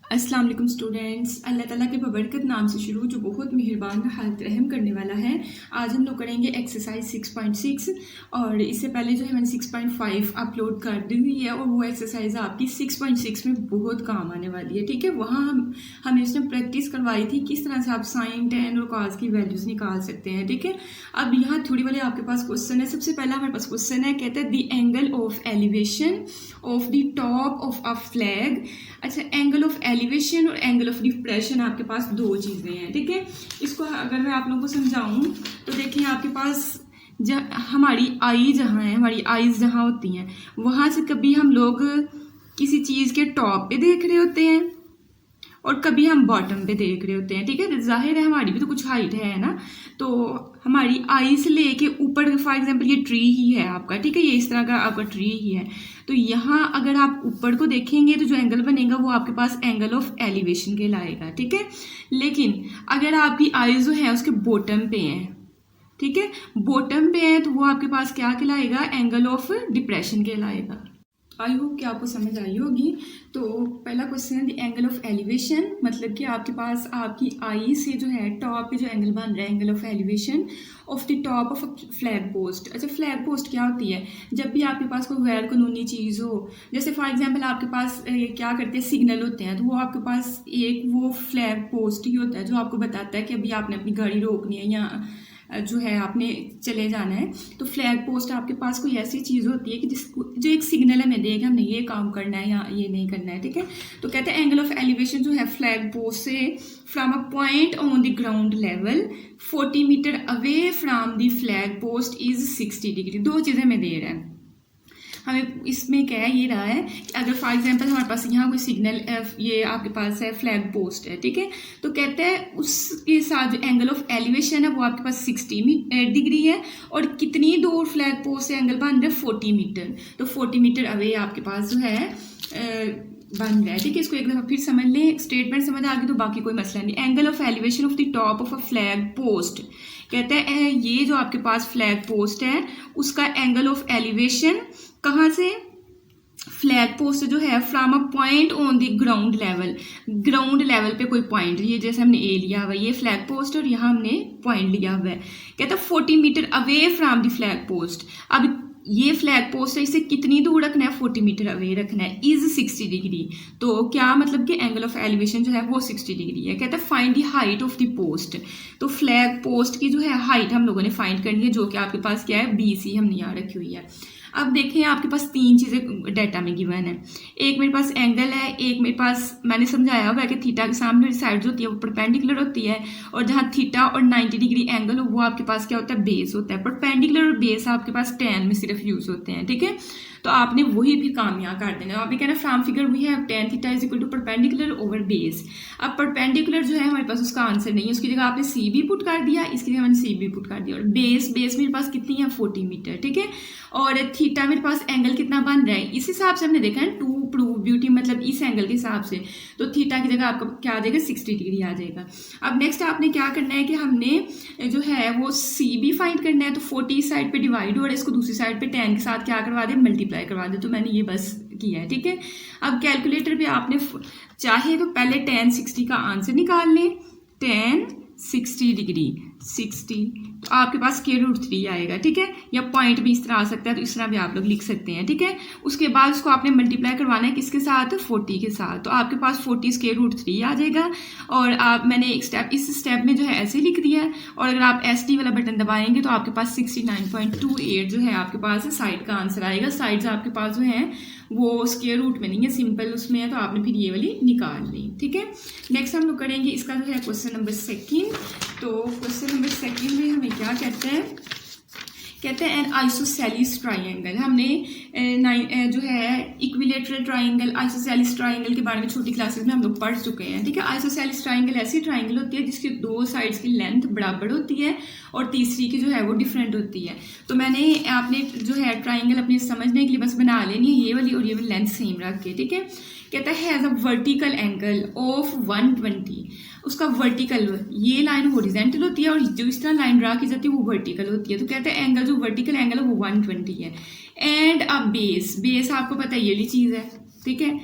अस्सलाम वालेकुम स्टूडेंट्स। अल्लाह ताला के बबरकत नाम से शुरू जो बहुत मेहरबान नहायत रहम करने वाला है। आज हम लोग करेंगे एक्सरसाइज 6.6 और इससे पहले जो है मैंने 6.5 अपलोड कर दी हुई है और वो एक्सरसाइज आपकी 6.6 में बहुत काम आने वाली है। ठीक है, वहाँ हमें उसने प्रैक्टिस करवाई थी किस तरह से आप साइन, टेन और कॉस की वैल्यूज़ निकाल सकते हैं। ठीक है, अब यहाँ थोड़ी वाले आपके पास क्वेश्चन है। सबसे पहला हमारे पास क्वेश्चन है, कहते हैं the angle of elevation of the top of a flag. अच्छा, एंगल ऑफ एलिवेशन और एंगल ऑफ डिप्रेशन आपके पास दो चीज़ें हैं। ठीक है, इसको अगर मैं आप लोगों को समझाऊं तो देखिए आपके पास हमारी आई जहाँ है, हमारी आईज जहाँ होती हैं वहाँ से कभी हम लोग किसी चीज़ के टॉप पे देख रहे होते हैं और कभी हम बॉटम पे देख रहे होते हैं। ठीक है, जाहिर है हमारी भी तो कुछ हाइट है ना, तो हमारी आई से लेके ऊपर, फॉर एग्जांपल ये ट्री ही है आपका। ठीक है, ये इस तरह का आपका ट्री ही है, तो यहाँ अगर आप ऊपर को देखेंगे तो जो एंगल बनेगा वो आपके पास एंगल ऑफ एलिवेशन कहलाएगा। ठीक है, लेकिन अगर आपकी आई जो है उसके बॉटम पे है, ठीक है, बॉटम पे है, तो वो आपके पास क्या कहलाएगा, एंगल ऑफ डिप्रेशन कहलाएगा। आई होप कि आपको समझ आई होगी। तो पहला क्वेश्चन है द एंगल ऑफ एलिवेशन, मतलब कि आपके पास आपकी आई से जो है टॉप पे जो एंगल बन रहा है, angle of elevation of the top of a flag post. अच्छा, फ्लैग पोस्ट क्या होती है? जब भी आपके पास कोई गैर कानूनी चीज़ हो, जैसे फॉर एग्जांपल आपके पास क्या करते हैं, सिग्नल होते हैं, तो वो आपके पास एक वो फ्लैग पोस्ट ही होता है जो आपको बताता है कि अभी आपने अपनी गाड़ी रोकनी है या जो है आपने चले जाना है। तो फ्लैग पोस्ट आपके पास कोई ऐसी चीज़ होती है कि जिसको जो एक सिग्नल हमें देगा हमने ये काम करना है या ये नहीं करना है। ठीक है, तो कहते हैं एंगल ऑफ एलिवेशन जो है फ्लैग पोस्ट से from a point on the ground level 40 metre away from the flag post is 60 degree. दो चीज़ें हमें दे रहा है, हमें इसमें क्या है, ये रहा है कि अगर फॉर एग्जांपल हमारे पास यहाँ कोई सिग्नल ये आपके पास है, फ्लैग पोस्ट है, ठीक है, तो कहते हैं उसके साथ जो एंगल ऑफ एलिवेशन है वो आपके पास 60 डिग्री है और कितनी दूर फ्लैग पोस्ट से एंगल बन रहा है, 40 मीटर। तो 40 मीटर अवे आपके पास जो है बन रहा है। ठीक है, इसको एक दफ़ा फिर समझ लें, स्टेटमेंट समझ आ गई तो बाकी कोई मसला नहीं। Angle of elevation of the top of a flag post, कहते हैं ये जो आपके पास फ्लैग पोस्ट है उसका एंगल ऑफ एलिवेशन कहाँ से, फ्लैग पोस्ट जो है from a point on the ground level, ground level पे कोई पॉइंट, ये जैसे हमने ए लिया हुआ है, ये फ्लैग पोस्ट और यहाँ हमने पॉइंट लिया हुआ है, कहता है 40 metre away from the flag post. अब ये फ्लैग पोस्ट है, इसे कितनी दूर रखना है, 40 मीटर अवे रखना है, इज 60 डिग्री। तो क्या मतलब कि एंगल ऑफ एलिवेशन जो है वो 60 डिग्री है। कहता है find the height of the post, तो फ्लैग पोस्ट की जो है हाइट हम लोगों ने फाइंड करनी है, जो कि आपके पास क्या है, BC हमने यहाँ रखी हुई है। अब देखें आपके पास तीन चीज़ें डाटा में गिवन है, एक मेरे पास एंगल है, एक मेरे पास मैंने समझाया हुआ है कि थीटा के सामने साइड जो होती है वो परपेंडिकुलर होती है, और जहाँ थीटा और 90 डिग्री एंगल हो वो आपके पास क्या होता है, बेस होता है। परपेंडिकुलर और बेस आपके पास tan में सिर्फ यूज होते हैं। ठीक है, तो आपने वही भी काम यहाँ कर देना। आपने कहना from figure we have tan theta is equal to perpendicular over base. अब परपेंडिकुलर जो है हमारे पास उसका आंसर नहीं है, उसकी जगह आपने C भी पुट कर दिया, इसकी जगह मैंने C भी पुट कर दिया, और बेस मेरे पास कितनी है, 40 मीटर। ठीक है, और थीटा मेरे पास एंगल कितना बन रहा है, इस हिसाब से हमने देखा है, टू प्रूव ब्यूटी मतलब इस एंगल के हिसाब से, तो थीटा की जगह आपका क्या आ जाएगा, 60 डिग्री आ जाएगा। अब नेक्स्ट आपने क्या करना है कि हमने जो है वो C भी फाइंड करना है, तो 40 इस साइड पे डिवाइड हो रहा है, इसको दूसरी साइड पे tan के साथ क्या करवा दे, मल्टीप्लाई करवा दे, तो मैंने ये बस किया है। ठीक है, अब कैलकुलेटर पे आपने चाहे तो पहले tan 60 का आंसर निकाल लें, tan 60 डिग्री 60, तो आपके पास √3 आएगा। ठीक है, या पॉइंट भी इस तरह आ सकता है, तो इस तरह भी आप लोग लिख सकते हैं। ठीक है, उसके बाद उसको आपने मल्टीप्लाई करवाना है किसके साथ, 40 के साथ, तो आपके पास 40 √3 आ जाएगा। और आप मैंने एक स्टेप इस स्टेप में जो है ऐसे लिख दिया है, और अगर आप SD वाला बटन दबाएंगे तो आपके पास 69.28 जो है आपके पास साइड का आंसर आएगा। साइड्स आपके पास जो है वो स्क्वायर रूट में नहीं है, सिंपल उसमें है, तो आपने फिर ये वाली निकाल ली। ठीक है, नेक्स्ट हम लोग करेंगे इसका जो है क्वेश्चन नंबर 2। तो क्वेश्चन नंबर 2 में हमें क्या कहते हैं, कहते हैं एन आइसोसेलिस ट्राइंगल। हमने जो है इक्विलेटरल ट्राइंगल, आइसोसेलिस ट्राइंगल के बारे में छोटी क्लासेस में हम लोग पढ़ चुके हैं। ठीक है, आइसोसेलिस ट्राइंगल ऐसी ट्राइंगल होती है जिसकी दो साइड्स की लेंथ बराबर होती है और तीसरी की जो है वो डिफरेंट होती है। तो मैंने आपने जो है ट्राइंगल अपने समझने के लिए बस बना लेनी है, ये वाली और ये वाली लेंथ सेम रख के। ठीक है, कहता है has a vertical angle of 120, उसका वर्टिकल, ये लाइन हॉरिजॉन्टल होती है और जो इस तरह लाइन ड्रा की जाती है वो वर्टिकल होती है। तो कहते हैं एंगल जो वर्टिकल एंगल है वो 120 है। एंड अ बेस, बेस आपको पता है ये वाली चीज़ है। ठीक है,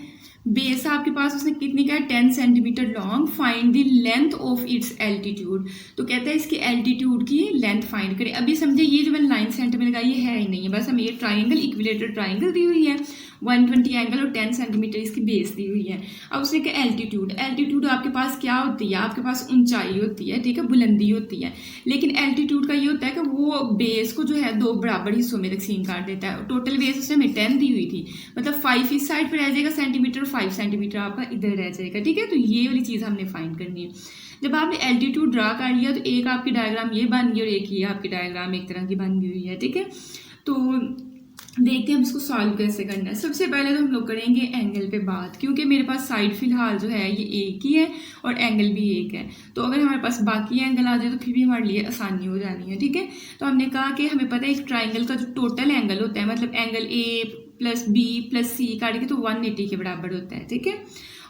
बेस आपके पास उसने कितनी का है 10 centimetre long, find the length of its altitude. तो कहता है इसकी एल्टीट्यूड की लेंथ फाइंड करें। अभी समझे ये जो मैंने लाइन सेंटर में लगाई ये है ही नहीं है, बस हमें ये ट्राइंगल इक्विलेटरल ट्राइंगल दी हुई है, 120 एंगल और 10 सेंटीमीटर इसकी बेस दी हुई है। अब उसने कहा एल्टीट्यूड, एल्टीट्यूड आपके पास क्या होती है, आपके पास ऊंचाई होती है, ठीक है, बुलंदी होती है। लेकिन एल्टीट्यूड का ये होता है कि वो बेस को जो है दो बराबर हिस्सों में तकसीम कर देता है। टोटल बेस उसने हमें 10 दी हुई थी, मतलब 5 इस साइड पर रह जाएगा सेंटीमीटर, 5 सेंटीमीटर आपका इधर रह जाएगा, ठीक है। तो ये वाली चीज़ हमने फाइंड करनी है। जब आपने एल्टीट्यूड ड्रा कर लिया तो एक आपकी डायग्राम ये बन गई और एक ये आपकी डायग्राम एक तरह की बन गई हुई है, ठीक है। तो देखते हैं हम इसको सॉल्व कैसे करना है। सबसे पहले तो हम लोग करेंगे एंगल पे बात, क्योंकि मेरे पास साइड फिलहाल जो है ये एक ही है और एंगल भी एक है। तो अगर हमारे पास बाकी एंगल आ जाए तो फिर भी हमारे लिए आसानी हो जानी है, ठीक है। तो हमने कहा कि हमें पता है एक ट्राइंगल का जो टोटल एंगल होता है, मतलब angle A plus B plus C काट के तो 180 के बराबर होता है, ठीक है।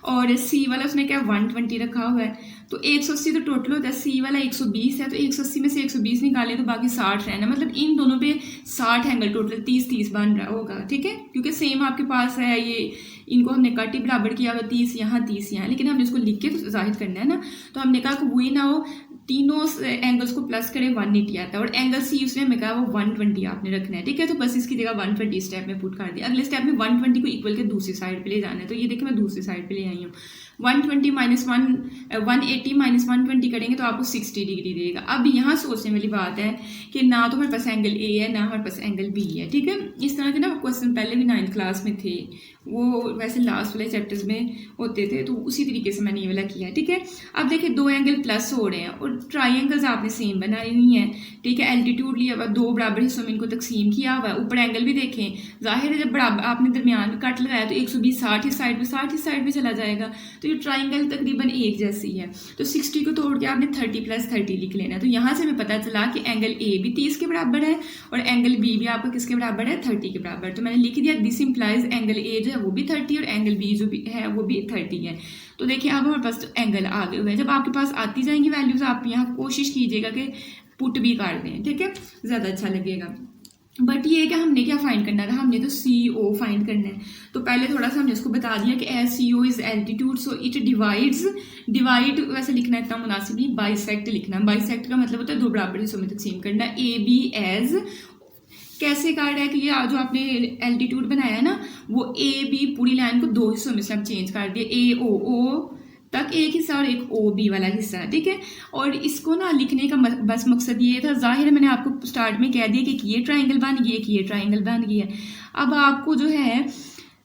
और सी वाला उसने क्या 120 रखा हुआ है, तो 180 तो टोटल होता है, सी वाला 120 है, तो 180 में से 120 निकालें तो बाकी 60 रहना, मतलब इन दोनों पे 60 एंगल टोटल 30-30 बन रहा होगा, ठीक है। क्योंकि सेम आपके पास है ये, इनको हमने कट ही बराबर किया हुआ, 30 यहाँ 30 यहाँ, लेकिन हमने इसको लिख के तो जाहिर करना है ना। तो हमने कहा कि वही ना हो तीनों एंगल्स को प्लस करें 180 आता है, और एंगल सी उसने हमें कहा वो 120 आपने रखना है, ठीक है। तो बस इसकी जगह 120 स्टेप में पुट कर दिया। अगले स्टेप में 120 को इक्वल के दूसरी साइड पे ले जाना है। तो ये देखिए मैं दूसरी साइड पे ले आई हूँ, 180 माइनस 120 करेंगे तो आपको 60 डिग्री देगा। अब यहाँ सोचने वाली बात है कि ना तो हमारे पास एंगल ए है ना हमारे पास एंगल बी है, ठीक है। इस तरह के ना क्वेश्चन पहले भी 9th क्लास में थे, वो वैसे लास्ट वाले चैप्टर्स में होते थे, तो उसी तरीके से मैंने ये वाला किया, ठीक है। अब देखिए दो एंगल प्लस हो रहे हैं और ट्राइंगल्स आपने सेम बनाई हुई हैं, ठीक है। एल्टीट्यूड लिया हुआ, दो बराबर हिस्सों में इनको तकसीम किया हुआ है, ऊपर एंगल भी देखें, जाहिर है जब बराबर आपने दरमियान में कट लगाया तो 120 60 इस साइड पे 60 इस साइड पे चला जाएगा। तो ये ट्राइंगल तकरीबन एक जैसी है, तो 60 को तोड़ के आपने 30 प्लस 30 लिख लेना। तो यहाँ से हमें पता चला कि एंगल ए भी 30 के बराबर है और एंगल बी भी आपका किसके बराबर है 30 के बराबर। तो मैंने लिख दिया दिस इंप्लाइज एंगल ए जो है वो भी 30 और एंगल बी जो भी है वो भी 30 है। तो देखिए अब हमारे पास एंगल आ गए हुए हैं। जब आपके पास आती जाएंगी वैल्यूज आप यहाँ कोशिश कीजिएगा कि पुट भी कर दें, ठीक है, ज़्यादा अच्छा लगेगा। बट ये कि हमने क्या फाइंड करना था, हमने तो सी ओ फाइंड करना है। तो पहले थोड़ा सा हमने उसको बता दिया कि as C O is altitude so it divides, divide वैसे लिखना इतना मुनासिब नहीं, बाइसेक्ट लिखना। बाइसेक्ट का मतलब होता है दो बराबर हिस्सों में तकसीम करना। ए बी एज कैसे कार्ड है कि ये जो आपने एल्टीट्यूड बनाया है ना वो ए बी पूरी लाइन को दो हिस्सों में से हम चेंज कर दिए, ए ओ तक एक हिस्सा और एक ओ बी वाला हिस्सा, ठीक है। और इसको ना लिखने का बस मकसद ये था, जाहिर है मैंने आपको स्टार्ट में कह दिया कि ये ट्राइंगल बन गई है कि ये ट्राइंगल बन गई है। अब आपको जो है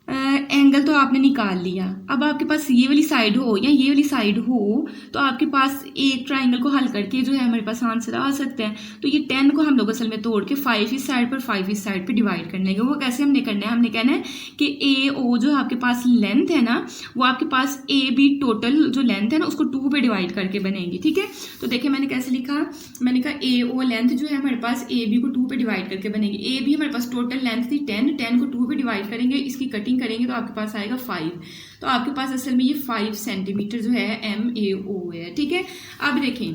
एंगल तो आपने निकाल लिया, अब आपके पास ये वाली साइड हो या ये वाली साइड हो तो आपके पास एक ट्राइंगल को हल करके जो है हमारे पास आंसर आ सकता है। तो ये 10 को हम लोग असल में तोड़ के 5 इस साइड पर 5 इस साइड पर डिवाइड कर लेंगे। वो कैसे हमने करना है, हमने कहना है कि ए ओ जो आपके पास लेंथ है ना वो आपके पास ए बी टोटल जो लेंथ है ना उसको 2 पे डिवाइड करके बनेगी, ठीक है। तो देखिए मैंने कैसे लिखा, मैंने कहा ए ओ लेंथ जो है हमारे पास ए बी को 2 पे डिवाइड करके बनेगी। ए बी हमारे पास टोटल लेंथ थी 10 को 2 पे डिवाइड करेंगे, इसकी कटिंग करेंगे तो आपके पास आएगा 5। तो आपके पास असल में ये 5 सेंटीमीटर जो है एम ए ओ है, ठीक है। अब देखें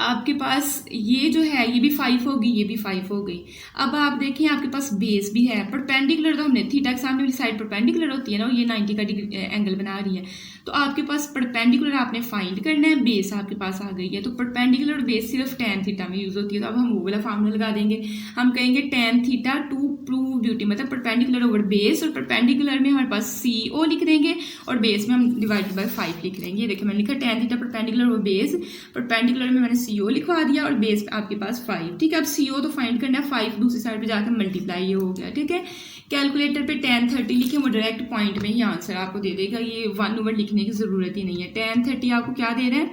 आपके पास ये जो है ये भी 5 होगी, ये भी 5 हो गई। अब आप देखें आपके पास बेस भी है, परपेंडिकुलर तो हमने थीटा के सामने वाली साइड परपेंडिकुलर होती है ना, ये 90 का डिग्री एंगल बना रही है। तो आपके पास परपेंडिकुलर आपने फाइंड करना है, बेस आपके पास आ गई है। तो परपेंडिकुलर और बेस सिर्फ tan थीटा में यूज होती है। तो अब हम वो वाला फार्मूला लगा देंगे, हम कहेंगे tan theta two prove duty, मतलब परपेंडिकुलर ओवर बेस, और परपेंडिकुलर में हमारे पास सी ओ लिख देंगे और बेस में हम डिवाइडेड बाय 5 लिख देंगे। ये देखिए मैंने लिखा tan theta perpendicular over base, perpendicular में मैंने सी ओ लिखवा दिया और बेस आपके पास 5, ठीक है। अब सी ओ तो फाइंड करना है, 5 दूसरी साइड पे जाकर मल्टीप्लाई ये हो गया, ठीक है। कैलकुलेटर पे tan 30 लिखे, वो डायरेक्ट पॉइंट में ही आंसर आपको दे देगा, ये 1 ओवर लिखने की ज़रूरत ही नहीं है। tan 30 आपको क्या दे रहे हैं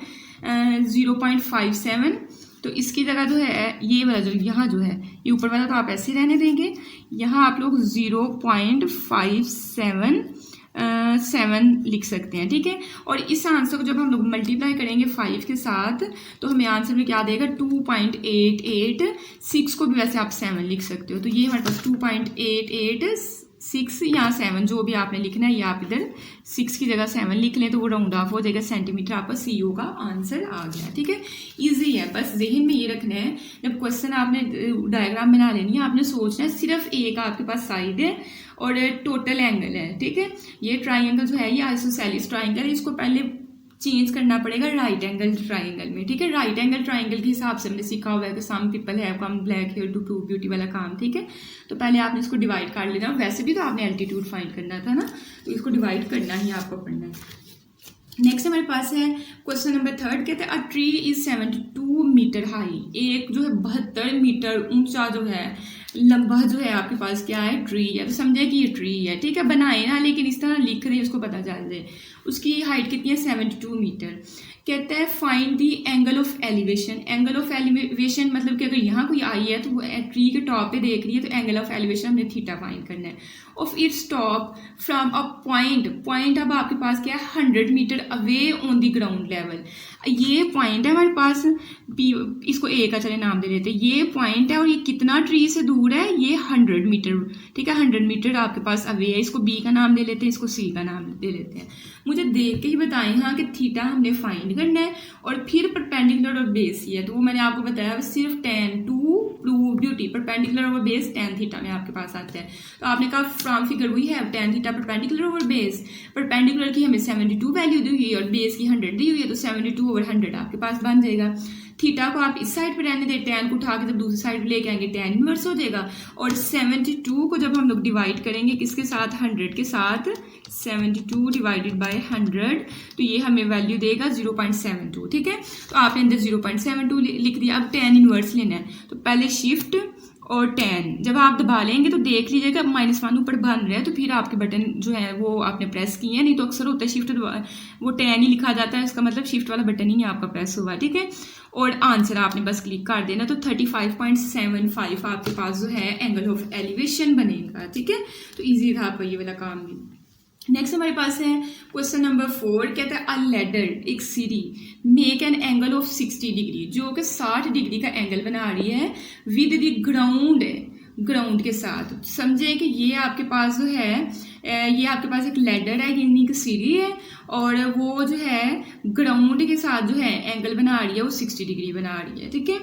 0.57, तो इसकी जगह जो है ये वाला जो यहाँ जो है ये ऊपर वाला तो आप ऐसे रहने देंगे, यहाँ आप लोग 0.577 लिख सकते हैं, ठीक है। और इस आंसर को जब हम लोग मल्टीप्लाई करेंगे 5 के साथ तो हमें आंसर में क्या देगा 2.886 को भी वैसे आप 7 लिख सकते हो। तो ये हमारे पास 2.886 या 7 जो भी आपने लिखना है, ये आप इधर 6 की जगह 7 लिख लें तो वो राउंड ऑफ हो जाएगा सेंटीमीटर, आपका CO का आंसर आ गया, ठीक है। इजी है, बस जहन में ये रखना है जब क्वेश्चन आपने डायग्राम बना लेनी है, आपने सोचना है सिर्फ एक आपके पास साइड है और टोटल एंगल है, ठीक है। ये ट्राइंगल जो है ये आइसोसेलेस ट्राइंगल है, इसको पहले चेंज करना पड़ेगा राइट एंगल ट्राइंगल में, ठीक है। राइट एंगल ट्राइंगल के हिसाब से हमने सीखा हुआ है कि some people have come black hair to prove beauty वाला काम, ठीक है। तो पहले आपने इसको डिवाइड कर लेना, वैसे भी तो आपने एल्टीट्यूड फाइंड करना था ना, तो इसको डिवाइड करना ही आपको पढ़ना है। नेक्स्ट हमारे पास है क्वेश्चन नंबर 3, कहते हैं a tree is 72 metre high, एक जो है 72 मीटर ऊंचा जो है लंबा जो है आपके पास क्या है, ट्री है। तो समझे कि ये ट्री है, ठीक है, बनाए ना, लेकिन इस तरह लिख रहे हैं उसको पता चल जाए। उसकी हाइट कितनी है, 72 मीटर। कहता है find the angle of elevation. Angle of elevation मतलब कि अगर यहाँ कोई आई है तो वो ट्री के टॉप पे देख रही है, तो एंगल ऑफ एलिवेशन हमने थीटा फाइंड करना है। Of its top from a point अब आपके पास क्या है, 100 metre away on the ground level. ये पॉइंट है हमारे पास, इसको ए का चले नाम दे देते हैं। ये पॉइंट है और ये कितना ट्री से दूर है, ये 100 मीटर, ठीक है। 100 मीटर आपके पास अवे है। इसको बी का नाम दे लेते हैं, इसको सी का नाम दे लेते हैं। मुझे देख के ही बताएं हाँ कि थीटा हमने फाइंड करना है और फिर परपेंडिकुलर और बेस ही है, तो वो मैंने आपको बताया सिर्फ tan to prove beauty, perpendicular over base tan theta में आपके पास आता है। तो आपने कहा from figure we have tan theta perpendicular over base. Perpendicular की हमें 72 वैल्यू दी हुई है और बेस की 100 दी हुई है, तो 72 ओवर 100 आपके पास बन जाएगा। थीटा को आप इस साइड पे रहने दें, tan को उठा के जब दूसरी साइड पे लेके आएंगे tan इनवर्स हो जाएगा। और 72 को जब हम लोग डिवाइड करेंगे किसके साथ, 100 के साथ, 72 डिवाइडेड बाय 100, तो ये हमें वैल्यू देगा 0.72, ठीक है। तो आपने अंदर 0.72 लिख दिया। अब tan इनवर्स लेना है, तो पहले शिफ्ट और tan जब आप दबा लेंगे तो देख लीजिएगा -1 ऊपर बन रहा है, तो फिर आपके बटन जो है वो आपने प्रेस किए हैं, नहीं तो अक्सर होता है शिफ्ट वो tan ही लिखा जाता है, इसका मतलब शिफ्ट वाला बटन ही आपका प्रेस हुआ, ठीक है। और आंसर आपने बस क्लिक कर देना, तो 35.75 आपके पास जो है एंगल ऑफ एलिवेशन बनेगा, ठीक है। तो ईजी था आपका ये वाला काम भी। नेक्स्ट हमारे पास है क्वेश्चन नंबर 4, कहता है अ लैडर, एक सीढ़ी, make an angle of 60 degree, जो कि 60 डिग्री का एंगल बना रही है विद द ग्राउंड के साथ। समझे कि ये आपके पास जो है ये आपके पास एक लैडर है, यानी कि सीढ़ी है, और वो जो है ग्राउंड के साथ जो है एंगल बना रही है, वो 60 डिग्री बना रही है, ठीक है।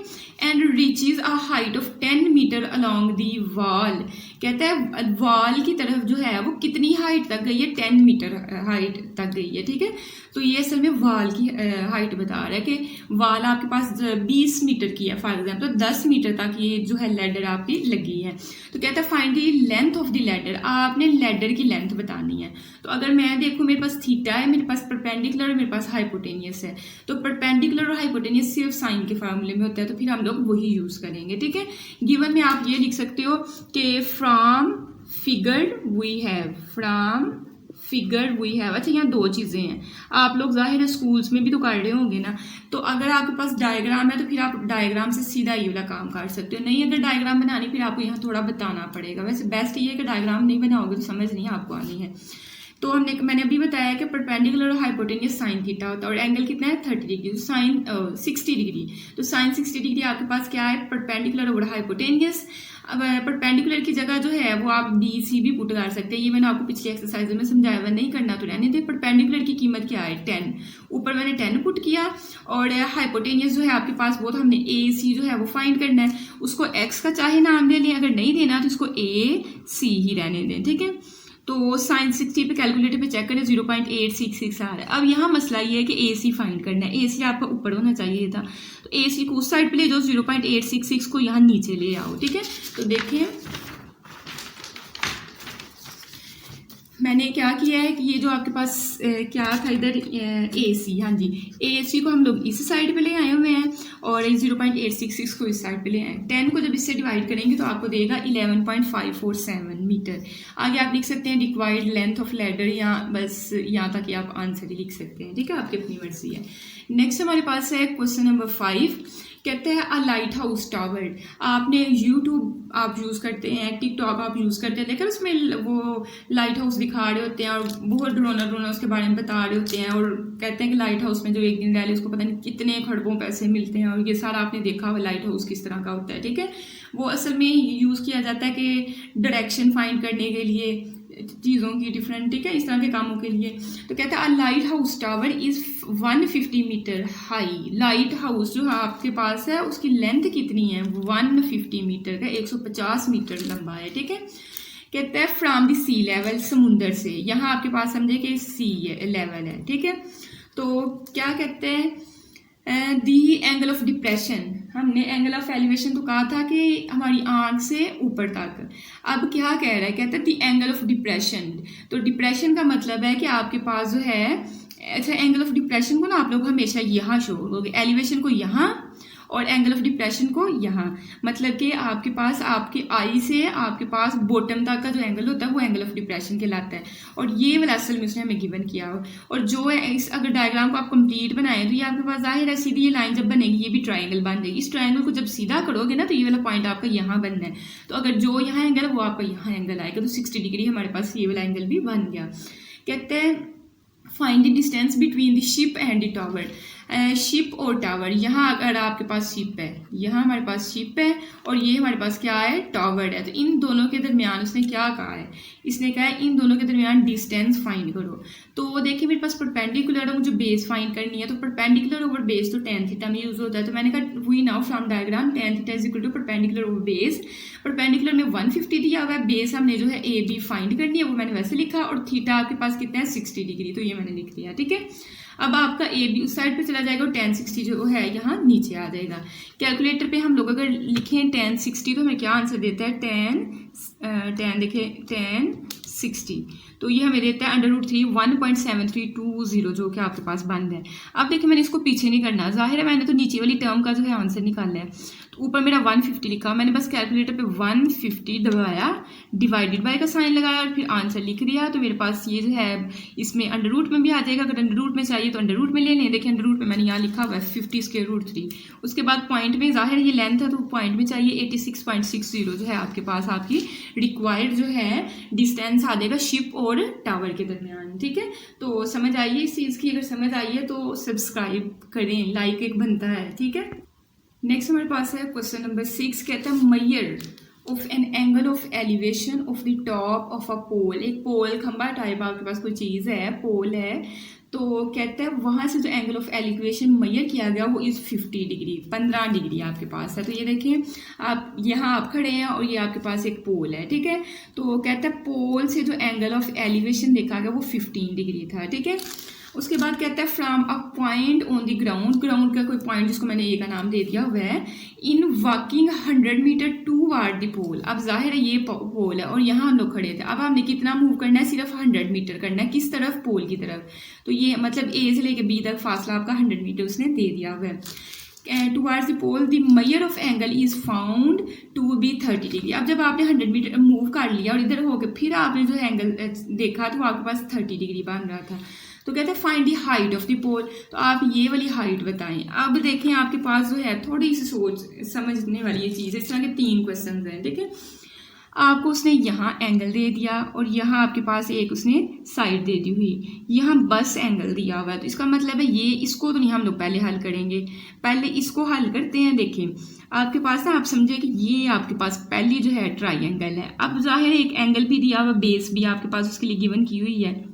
And reaches a height of 10 metre along the wall. कहता है वॉल की तरफ जो है वो कितनी हाइट तक गई है, 10 मीटर हाइट तक गई है, ठीक है। तो ये असल में वॉल की हाइट बता रहा है कि वॉल आपके पास 20 मीटर की है फॉर एग्जाम्पल, तो 10 मीटर तक ये जो है लैडर आपकी लगी है। तो कहता है find the length of the ladder, आपने लैडर की लेंथ बतानी है। तो अगर मैं देखूँ मेरे पास थीटा है, मेरे पास परपेंडिकुलर और मेरे पास हाइपोटेनियस है, तो परपेंडिकुलर और हाइपोटेनियस सिर्फ साइन के फार्मूले में होता है, तो फिर हम लोग वही यूज करेंगे, ठीक है। गिवन में आप ये लिख सकते हो कि फ्रॉम फिगर वी हैव, अच्छा यहाँ दो चीज़ें हैं, आप लोग जाहिर है स्कूल्स में भी तो कर रहे होंगे ना, तो अगर आपके पास डायग्राम है तो फिर आप डायग्राम से सीधा ये वाला काम कर सकते हो। नहीं अगर डायग्राम बनानी फिर आपको यहाँ थोड़ा बताना पड़ेगा। वैसे बेस्ट ये है कि डायग्राम नहीं बनाओगे तो समझ नहीं आपको आनी है। तो मैंने अभी बताया कि परपेंडिकुलर और हाइपोटेनियस साइन थीटा होता है, और एंगल कितना है 30 डिग्री, तो साइन 60 डिग्री, तो साइन 60 डिग्री आपके पास क्या है, परपेंडिकुलर और हाइपोटेनियस। अब परपेंडिकुलर की जगह जो है वो आप BC भी पुट कर सकते हैं, ये मैंने आपको पिछली एक्सरसाइज में समझाया हुआ, नहीं करना तो रहने दे। परपेंडिकुलर की कीमत क्या है 10, ऊपर मैंने 10 पुट किया, और हाइपोटेनियस जो है आपके पास वो तो हमने AC जो है वो फाइंड करना है, उसको X का चाहे नाम दे लें, अगर नहीं देना तो इसको AC ही रहने दें, ठीक है। तो साइन 60 पे कैलकुलेटर पे चेक करें 0.866 आ रहा है। अब यहाँ मसला ये है कि AC फाइंड करना है, AC आपका ऊपर होना चाहिए था, तो AC को उस साइड पे ले जाओ, 0.866 को यहाँ नीचे ले आओ, ठीक है। तो देखिए मैंने क्या किया है कि ये जो आपके पास क्या था इधर AC, हाँ जी, AC को हम लोग इस साइड पे ले आए हुए हैं और 0.866 को इस साइड पे ले आए। 10 को जब इससे डिवाइड करेंगे तो आपको देगा 11.547 मीटर। आगे आप लिख सकते हैं रिक्वायर्ड लेंथ ऑफ लैडर, या बस यहाँ तक आप आंसर ही लिख सकते हैं, ठीक है, आपकी अपनी मर्जी है। नेक्स्ट हमारे पास है क्वेश्चन नंबर 5, कहते हैं अ लाइट हाउस टावर। आपने यूट्यूब आप यूज़ करते हैं, टिकटॉक आप यूज़ करते हैं, लेकिन उसमें वो लाइट हाउस दिखा रहे होते हैं और बहुत ड्रोना उसके बारे में बता रहे होते हैं, और कहते हैं कि लाइट हाउस में जो एक दिन रह ले उसको पता नहीं कितने खरबों पैसे मिलते हैं, और ये सारा आपने देखा हुआ लाइट हाउस किस तरह का होता है, ठीक है। वो असल में यूज़ किया जाता है कि डायरेक्शन फाइंड करने के लिए, चीज़ों की डिफरेंट, ठीक है, इस तरह के कामों के लिए। तो कहता है lighthouse tower is 150 metre high. Lighthouse जो आपके पास है उसकी लेंथ कितनी है, 150 मीटर का, 150 मीटर लंबा है, ठीक है। कहते हैं फ्रॉम द सी लेवल, समुंदर से। यहाँ आपके पास समझे कि सी लेवल है, ठीक है। तो क्या कहते हैं दी एंगल ऑफ डिप्रेशन, हमने एंगल ऑफ एलिवेशन तो कहा था कि हमारी आंख से ऊपर तक। अब क्या कह रहा है, कहते हैं दी एंगल ऑफ डिप्रेशन। तो डिप्रेशन का मतलब है कि आपके पास जो है, अच्छा एंगल ऑफ डिप्रेशन को ना आप लोग हमेशा यहाँ शो करोगे, एलिवेशन को यहाँ और एंगल ऑफ डिप्रेशन को यहाँ। मतलब कि आपके पास आपकी आई से आपके पास बॉटम तक का जो एंगल होता है वो एंगल ऑफ डिप्रेशन कहलाता है। और ये वाला असल में उसने हमें गिवन किया हो। और जो है इस अगर डायग्राम को आप कंप्लीट बनाए तो ये आपके पास जाहिर है सीधी ये लाइन जब बनेगी ये भी ट्राइंगल बन जाएगी। इस ट्राइंगल को जब सीधा करोगे ना तो ये वाला पॉइंट आपका यहाँ बनना है। तो अगर जो यहाँ एंगल है वो आपका यहाँ एंगल आएगा, तो 60 डिग्री हमारे पास ये वाला एंगल भी बन गया। कहते हैं find the distance between the ship and the tower. Ship और टावर, यहाँ अगर आपके पास शिप है, यहाँ हमारे पास शिप है और ये हमारे पास क्या है, टावर है। तो इन दोनों के दरमियान उसने क्या कहा है, इसने कहा है इन दोनों के दरमियान डिस्टेंस फाइंड करो। तो देखिए मेरे पास परपेंडिकुलर है, मुझे बेस फाइंड करनी है। तो परपेंडिकुलर ओवर बेस तो tan थीटा में यूज होता है। तो मैंने कहा we now from diagram tan theta is equal to perpendicular over base. Perpendicular में 150 दिया हुआ है, बेस हमने जो है ए बी फाइंड करनी है, वो मैंने वैसे लिखा। और थीटा आपके पास कितना है, 60 डिग्री, तो ये मैंने लिख दिया, ठीक है। अब आपका ए बी उस साइड पे चला जाएगा और tan 60 जो है यहाँ नीचे आ जाएगा। कैलकुलेटर पे हम लोग अगर लिखें tan 60 तो हमें क्या आंसर देता है, tan देखिए tan 60, तो ये हमें देता है √3 1.7320 जो कि आपके पास बंद है। अब देखिए मैंने इसको पीछे नहीं करना, जाहिर है मैंने तो नीचे वाली टर्म का जो है आंसर निकालना है। तो ऊपर मेरा 150 लिखा, मैंने बस कैलकुलेटर पे 150 दबाया, डिवाइडेड बाय का साइन लगाया और फिर आंसर लिख दिया। तो मेरे पास ये जो है इसमें अंडर रूट में भी आ जाएगा, अगर अंडर रूट में चाहिए तो अंडर रूट में ले लें। देखिए अंडर रूट में मैंने यहाँ लिखा हुआ है 50√3। उसके बाद पॉइंट में, जाहिर ये लेंथ है तो पॉइंट में चाहिए 86.60 जो है आपके पास आपकी रिक्वायर्ड जो है डिस्टेंस आ जाएगा शिप और टावर के दरमियान, ठीक है। तो समझ आइए इस चीज़ की, अगर समझ आई है तो सब्सक्राइब करें, लाइक एक बनता है, ठीक है। नेक्स्ट हमारे पास है क्वेश्चन नंबर 6, कहता है measure of an angle of elevation of the top of a pole. एक पोल खंबा टाइप आपके पास कोई चीज़ है, पोल है, तो कहता है वहाँ से जो एंगल ऑफ एलिवेशन मेजर किया गया वो इज़ 50 डिग्री, 15 डिग्री आपके पास है। तो ये देखिए आप यहाँ आप खड़े हैं और ये आपके पास एक पोल है, ठीक है। तो कहता है पोल से जो एंगल ऑफ एलिवेशन देखा गया वो 15 डिग्री था, ठीक है। उसके बाद कहता है from a point on the ground, ground का कोई पॉइंट जिसको मैंने ए का नाम दे दिया हुआ है, in walking 100 metre toward the pole. अब जाहिर है ये पोल है और यहाँ हम लोग खड़े थे। अब हमने कितना मूव करना है, सिर्फ 100 मीटर करना है, किस तरफ, पोल की तरफ। तो ये मतलब ए से लेके बी तक फासला आपका 100 मीटर उसने दे दिया हुआ है। Towards the pole the measure of angle is found to be 30 degree. अब जब आपने 100 मीटर मूव कर लिया और इधर होकर फिर आपने जो एंगल देखा तो आपके पास 30 डिग्री बन रहा था। तो कहते हैं find the height of the pole, तो आप ये वाली हाइट बताएं। अब देखें आपके पास जो है थोड़ी सी सोच समझने वाली ये चीज़ है। इस तरह के 3 क्वेश्चन हैं, ठीक है। आपको उसने यहाँ एंगल दे दिया और यहाँ आपके पास एक उसने साइड दे दी हुई, यहाँ बस एंगल दिया हुआ है। तो इसका मतलब है ये, इसको तो नहीं हम लोग पहले हल करेंगे, पहले इसको हल करते हैं। देखें आपके पास ना, आप समझे कि ये आपके पास पहली जो है ट्राइंगल है। अब जाहिर है एक एंगल भी दिया हुआ, बेस भी आपके पास उसके लिए गिवन की हुई है।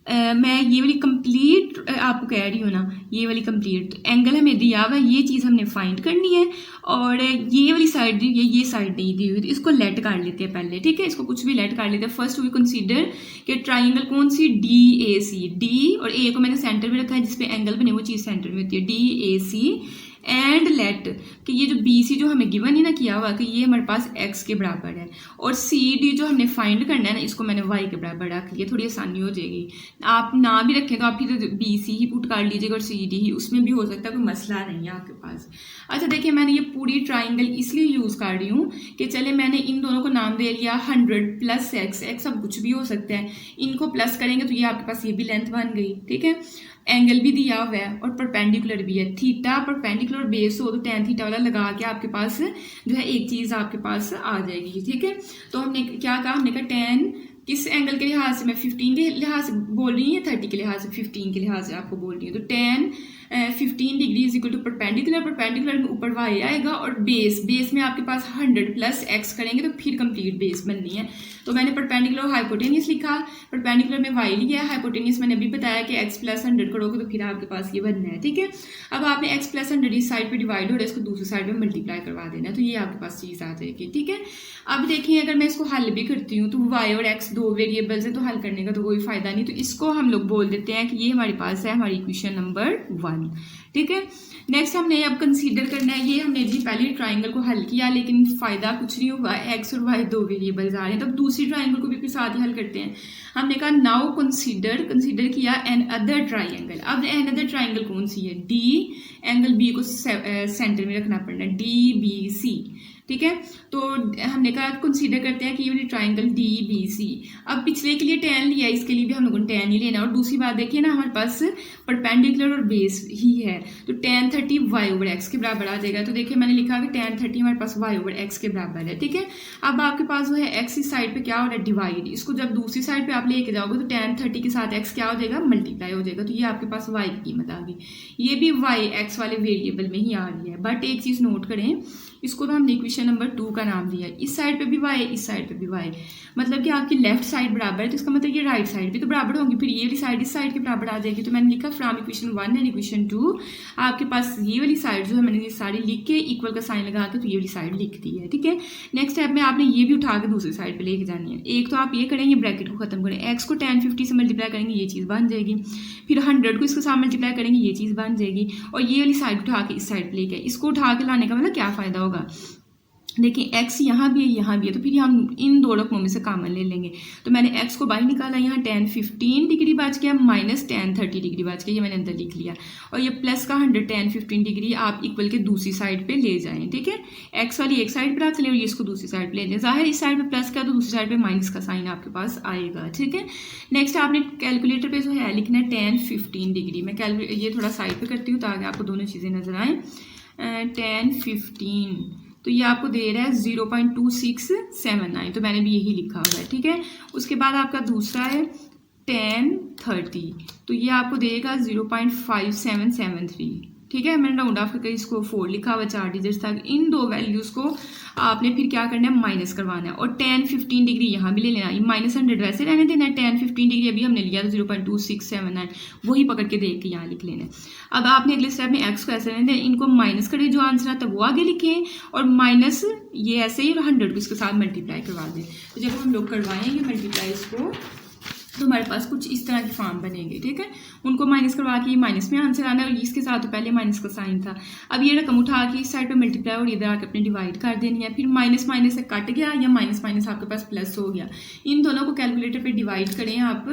मैं ये वाली कंप्लीट आपको कह रही हूँ ना, ये वाली कंप्लीट एंगल हमें दिया हुआ है, ये चीज़ हमने फाइंड करनी है। और ये वाली साइड दी हुई है, ये साइड नहीं दी हुई, तो इसको लेट कर लेते हैं पहले, ठीक है। इसको कुछ भी लेट कर लेते हैं। फर्स्ट वी कंसीडर कि ट्राइंगल कौन सी, DAC, डी और ए को मैंने सेंटर में रखा है, जिसपे एंगल बने वो चीज़ सेंटर में होती है, DAC एंड लेट कि ये जो BC जो हमें गिवन ही ना किया हुआ कि ये हमारे पास x के बराबर है, और CD जो हमने फाइंड करना है ना, इसको मैंने y के बराबर रख लिया, थोड़ी आसानी हो जाएगी। आप ना भी रखें तो आप फिर BC ही पुट कर लीजिएगा और CD ही, उसमें भी हो सकता है, कोई मसला नहीं है आपके पास। अच्छा देखिए मैंने ये पूरी ट्राइंगल इसलिए यूज़ कर रही हूँ कि चले मैंने इन दोनों को नाम दे लिया 100 प्लस x अब कुछ भी हो सकता है, इनको प्लस करेंगे तो ये आपके पास ये भी लेंथ बन गई, ठीक है। एंगल भी दिया हुआ है और परपेंडिकुलर भी है, थीटा परपेंडिकुलर बेस हो तो tan थीटा वाला लगा के आपके पास जो है एक चीज़ आपके पास आ जाएगी, ठीक है। तो हमने क्या कहा, हमने कहा tan किस एंगल के लिहाज से, मैं 15 के लिहाज से बोल रही हूँ या 30 के लिहाज से, 15 के लिहाज से आपको बोल रही हूँ। तो tan 15 degree is equal to perpendicular में ऊपर y आएगा और बेस में आपके पास 100 प्लस x करेंगे तो फिर कंप्लीट बेस बननी है। तो मैंने परपेंडिकुलर हाइपोटेनियस लिखा, परपेंडिकुलर में y लिया है, हाइपोटेनियस मैंने अभी बताया कि x प्लस 100 करोगे तो फिर आपके पास ये बनना है, ठीक है। अब आपने x प्लस 100 इस साइड पे डिवाइड हो रहा है, इसको दूसरी साइड पे मल्टीप्लाई करवा देना है, तो ये आपके पास चीज़ आ जाएगी, ठीक है। अब देखिए अगर मैं इसको हल भी करती हूँ तो y और x दो वेरिएबल्स है, तो हल करने का तो कोई फायदा नहीं, तो इसको हम लोग बोल देते हैं कि ये हमारे पास है हमारी इक्वेशन नंबर 1, ठीक है। नेक्स्ट हमने अब कंसीडर करना है, ये हमने जी पहले ट्राइंगल को हल किया लेकिन फायदा कुछ नहीं हुआ, x और y दो वेरिएबल्स आ रहे हैं, तो अब दूसरी ट्राइंगल को भी साथ ही हल करते हैं। हमने कहा नाउ कंसीडर किया एन अदर ट्राइंगल। अब एन अदर ट्राइंगल कौन सी है, डी, एंगल बी को सेंटर में रखना पड़ना है, DBC, ठीक है। तो हमने कहा कंसीडर करते हैं कि ये वाली ट्राइंगल DBC। अब पिछले के लिए tan लिया, इसके लिए भी हम लोगों ने tan ही लेना। और दूसरी बात देखिए ना, हमारे पास परपेंडिकुलर और बेस ही है, तो tan 30 y ओवर x के बराबर आ जाएगा। तो देखिए मैंने लिखा कि tan 30 हमारे पास y ओवर x के बराबर है, ठीक है। अब आपके पास जो है x इस साइड पे क्या हो रहा है, डिवाइड, इसको जब दूसरी साइड पे आप लेके जाओगे तो tan 30 के साथ x क्या हो जाएगा, मल्टीप्लाई हो जाएगा, तो ये आपके पास y की कीमत आ गई। ये भी y x वाले वेरिएबल में ही आ रही है, बट एक चीज़ नोट करें, इसको तो हमने इक्वेशन नंबर 2 का नाम दिया है। इस साइड पे भी y, इस साइड पे भी y, मतलब कि आपकी लेफ्ट साइड बराबर है, तो इसका मतलब ये राइट साइड भी तो बराबर होंगी, फिर ये वाली साइड इस साइड के बराबर आ जाएगी। तो मैंने लिखा फ्रॉम इक्वेशन 1 एंड इक्वेशन 2 आपके पास ये वाली साइड जो है मैंने ये सारी लिख के इक्वल का साइन लगा के तो ये वाली साइड लिख दी है, ठीक है। नेक्स्ट स्टेप में आपने ये भी उठा के दूसरी साइड पे लेके जानी है। एक तो आप ये करें, ये ब्रैकेट को खत्म करें, x को tan 50 से मल्टीप्लाई करेंगे, ये चीज़ बन जाएगी, फिर 100 को इसके साथ मल्टीप्लाई करेंगे, ये चीज़ बन जाएगी, और ये वाली साइड उठा के इस साइड पे लेके, इसको उठा के लाने का मतलब क्या फ़ायदा होगा, देखिए x यहाँ भी है यहाँ भी है, तो फिर हम इन दो रकमों में से कॉमन ले लेंगे। तो मैंने x को बाहर निकाला, यहाँ tan 15 डिग्री बच गया माइनस tan 30 डिग्री बच गया, ये मैंने अंदर लिख लिया, और ये प्लस का 100 tan 15 डिग्री आप इक्वल के दूसरी साइड पे ले जाएं, ठीक है। x वाली एक साइड पर रख लें और ये इसको दूसरी साइड पे ले लें, जाहिर इस साइड पे प्लस का तो दूसरी साइड पे माइनस का साइन आपके पास आएगा, ठीक है। नेक्स्ट आपने कैलकुलेटर पे जो है लिखना है tan 15 डिग्री। मैं ये थोड़ा साइड पे करती हूँ ताकि आपको दोनों चीज़ें नजर आएँ। tan 15 तो ये आपको दे रहा है 0.2679, तो मैंने भी यही लिखा हुआ है, ठीक है। उसके बाद आपका दूसरा है tan 30, तो ये आपको देगा 0.5773, ठीक है। मैंने राउंड ऑफ करके इसको 4 लिखा हुआ 4 डिजिट्स तक। इन दो वैल्यूज़ को आपने फिर क्या करना है, माइनस करवाना है, और tan 15 डिग्री यहाँ भी ले लेना, ये -100 वैसे रहने देना है, tan 15 डिग्री अभी हमने लिया था 0.2679, वही पकड़ के देख के यहाँ लिख लेना है। अब आपने अगले स्टेप में x को ऐसे रहने देना, इनको माइनस करें, जो आंसर आता है वो आगे लिखें, और माइनस ये ऐसे ही 100 को इसके साथ मल्टीप्लाई करवा दें। तो जब हम लोग करवाएंगे मल्टीप्लाई इसको, तो हमारे पास कुछ इस तरह की फॉर्म बनेंगे, ठीक है। उनको माइनस करवा के माइनस में आंसर आना है, और इसके साथ तो पहले माइनस का साइन था। अब ये रकम उठा के इस साइड पे मल्टीप्लाई और इधर आके अपने डिवाइड कर देनी है, फिर माइनस माइनस से कट गया या माइनस माइनस आपके पास प्लस हो गया। इन दोनों को कैलकुलेटर पे डिवाइड करें आप,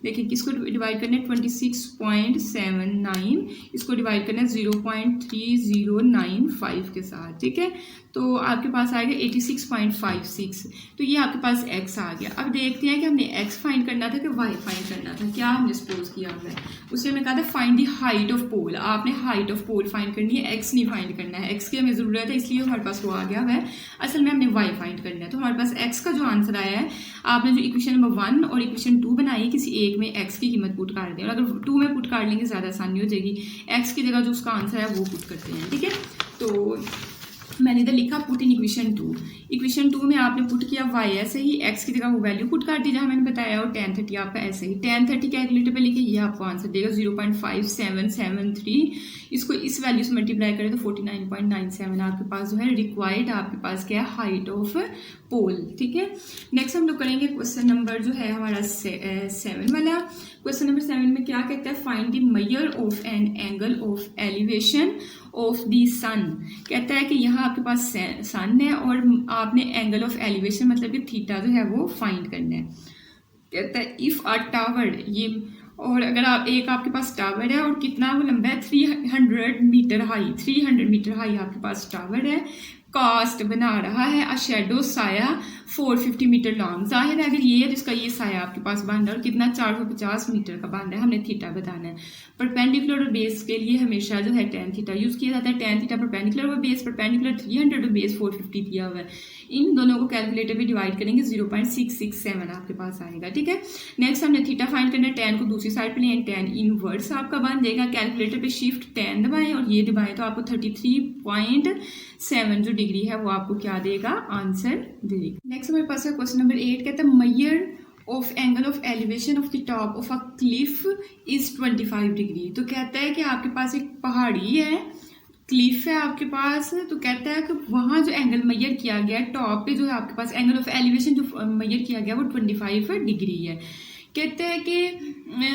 देखिए किसको डिवाइड करना है, 26.79, इसको डिवाइड करना है 0.3095 के साथ, ठीक है। तो आपके पास आएगा 86.56, तो ये आपके पास x आ गया। अब देखते हैं कि हमने x फाइंड करना था कि y फाइंड करना था। क्या हमने सपोज किया हुआ है, उससे हमें कहा था फाइंड द हाइट ऑफ पोल। आपने हाइट ऑफ पोल फाइंड करनी है, x नहीं फाइंड करना है, x की हमें ज़रूरत है इसलिए हमारे पास वो आ गया हुआ है। असल में हमने y फाइंड करना है, तो हमारे पास x का जो आंसर आया है, आपने जो इक्वेशन नंबर 1 और इक्वेशन 2 बनाई, किसी एक में x की कीमत पुट कर दें, और अगर 2 में पुट कर लेंगे ज़्यादा आसानी हो जाएगी। x की जगह जो उसका आंसर है वो पुट करते हैं, ठीक है। तो मैंने इधर लिखा पुट इन इक्वेशन 2। इक्वेशन 2 में आपने पुट किया y ऐसे ही, x की जगह वो वैल्यू पुट कर दी जहाँ मैंने बताया, और tan 30 आपका ऐसे ही tan 30 कैलकुलेटर पे लिखे, ये आपको आंसर देगा 0.5773। इसको इस वैल्यू से मल्टीप्लाई करें तो 49.97 आपके पास जो है रिक्वायर्ड, आपके पास क्या है, हाइट ऑफ पोल, ठीक है। नेक्स्ट हम लोग करेंगे क्वेश्चन नंबर जो है हमारा 7 वाला। क्वेश्चन नंबर 7 में क्या कहता है, find the measure of an angle of elevation of the sun. कहता है कि यहाँ आपके पास सन है और आपने एंगल ऑफ एलिवेशन मतलब कि थीटा जो है वो फाइंड करना है। कहता है इफ अ टावर, ये और अगर आप आपके पास टावर है और कितना वो लंबा है, 300 मीटर हाई, 300 मीटर हाई आपके पास टावर है, कास्ट बना रहा है अ शैडो साया 450 मीटर लॉन्ग। जाहिर है अगर ये है तो इसका ये साया आपके पास बन रहा है और कितना 450 मीटर का बन रहा है, हमने थीटा बताना है। परपेंडिकुलर और बेस के लिए हमेशा जो है tan थीटा यूज़ किया जाता है। tan थीटा परपेंडिकुलर और बेस, परपेंडिकुलर 300 और बेस 450 दिया हुआ है। इन दोनों को कैलकुलेटर में डिवाइड करेंगे 0.667 आपके पास आएगा। ठीक है, नेक्स्ट हमने थीटा फाइंड करना है, tan को दूसरी साइड पे लें, tan इनवर्स आपका बन जाएगा। कैलकुलेटर पे शिफ्ट tan दबाएं और ये दबाएं तो आपको 33.7 जो डिग्री है वो आपको क्या देगा, आंसर देगा। नेक्स्ट हमारे पास है क्वेश्चन नंबर 8, कहता है measure of angle of elevation of the top of a cliff is 25 degree. तो कहता है कि आपके पास एक पहाड़ी है, क्लिफ है आपके पास, तो कहता है कि वहाँ जो एंगल मैयर किया गया है टॉप पे जो है आपके पास एंगल ऑफ एलिवेशन जो मैयर किया गया वो 25 डिग्री है। कहते हैं कि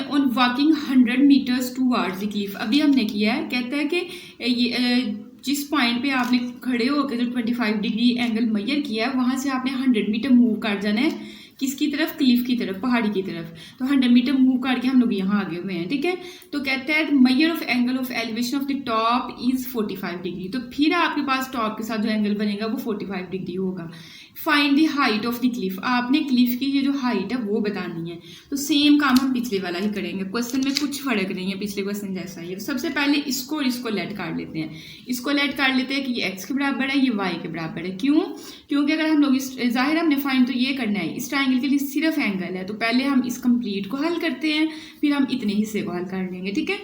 on walking 100 metres towards the cliff, अभी हमने किया है। कहता है कि ये जिस पॉइंट पे आपने खड़े होकर जो 25 डिग्री एंगल मैयर किया है वहाँ से आपने 100 मीटर मूव कर जाना है, किसकी तरफ, क्लिफ की तरफ, पहाड़ी की तरफ। तो 100 मीटर मूव करके हम लोग यहाँ आगे हुए हैं। ठीक है, तो कहते हैं measure of angle of elevation of the top is 45 degree. तो फिर आपके पास टॉप के साथ जो एंगल बनेगा वो 45 डिग्री होगा। Find the height of the Cliff, आपने क्लिफ की ये जो हाइट है वो बतानी है। तो सेम काम हम पिछले वाला ही करेंगे, क्वेश्चन में कुछ फर्क नहीं है, पिछले क्वेश्चन जैसा ही है। तो सबसे पहले इसको और इसको लेट कर लेते हैं। इसको लेट कर लेते हैं कि ये x के बराबर है, ये y के बराबर है। क्यों? क्योंकि अगर हम लोग इस जाहिर हमने फाइंड तो ये करना है, इस ट्राइंगल के लिए सिर्फ एंगल है, तो पहले हम इस कंप्लीट को हल करते हैं, फिर हम इतने हिस्से को हल कर लेंगे। ठीक है,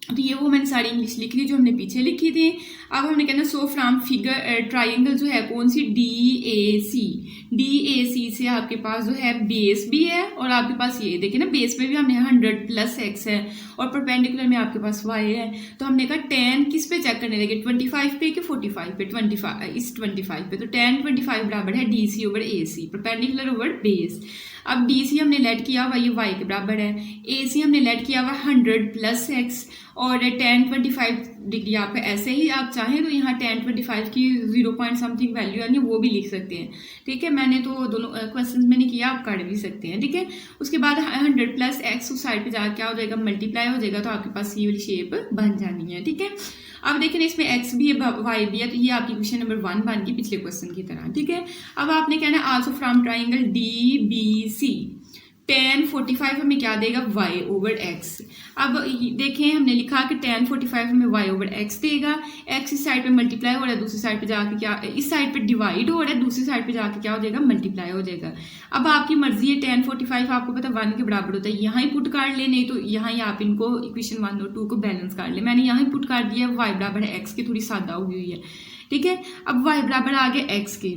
तो ये वो मैंने सारी इंग्लिश लिख ली जो हमने पीछे लिखी थी। अब हमने कहना सो फ्रॉम फिगर ट्राइंगल जो है कौन सी, DAC से आपके पास जो है बेस भी है और आपके पास ये देखिए ना बेस पे भी हमने 100 प्लस x है और परपेंडिकुलर में आपके पास y है। तो हमने कहा tan किस पे चेक करने लगे, 25 पे कि 45 पे, 25 पे। तो tan 25 बराबर है DC over AC, perpendicular over base. अब DC हमने लेट किया हुआ ये y के बराबर है, AC हमने लेट किया हुआ 100 प्लस x और tan 25 डिग्री आप ऐसे ही आप चाहें तो यहाँ tan 25 की 0 पॉइंट समथिंग वैल्यू यानी वो भी लिख सकते हैं। ठीक है, मैंने तो दोनों क्वेश्चंस में नहीं किया, आप कर भी सकते हैं। ठीक है, उसके बाद 100 प्लस x उस साइड पे जाकर क्या हो जाएगा, मल्टीप्लाई हो जाएगा, तो आपके पास ये वाली शेप बन जानी है। ठीक है, अब देखें इसमें x भी है y भी है, तो ये आपकी क्वेश्चन नंबर 1 बन गई पिछले क्वेश्चन की तरह। ठीक है, अब आपने कहना है also from triangle DBC tan 45 हमें क्या देगा, y ओवर x। अब देखें हमने लिखा कि tan 45 हमें y ओवर x देगा, x इस साइड पे मल्टीप्लाई हो रहा है, दूसरी साइड पे जाके क्या, इस साइड पे डिवाइड हो रहा है, दूसरी साइड पे जाके क्या हो जाएगा, मल्टीप्लाई हो जाएगा। अब आपकी मर्जी है, tan 45 आपको पता 1 के बराबर होता है, यहाँ ही पुट कर ले, नहीं तो यहाँ ही आप इनको इक्वेशन 1 और 2 को बैलेंस कर ले। मैंने यहाँ ही पुट कर दिया, y बराबर है x की, थोड़ी सादा हुई है। ठीक है, अब y बराबर आ गया x के।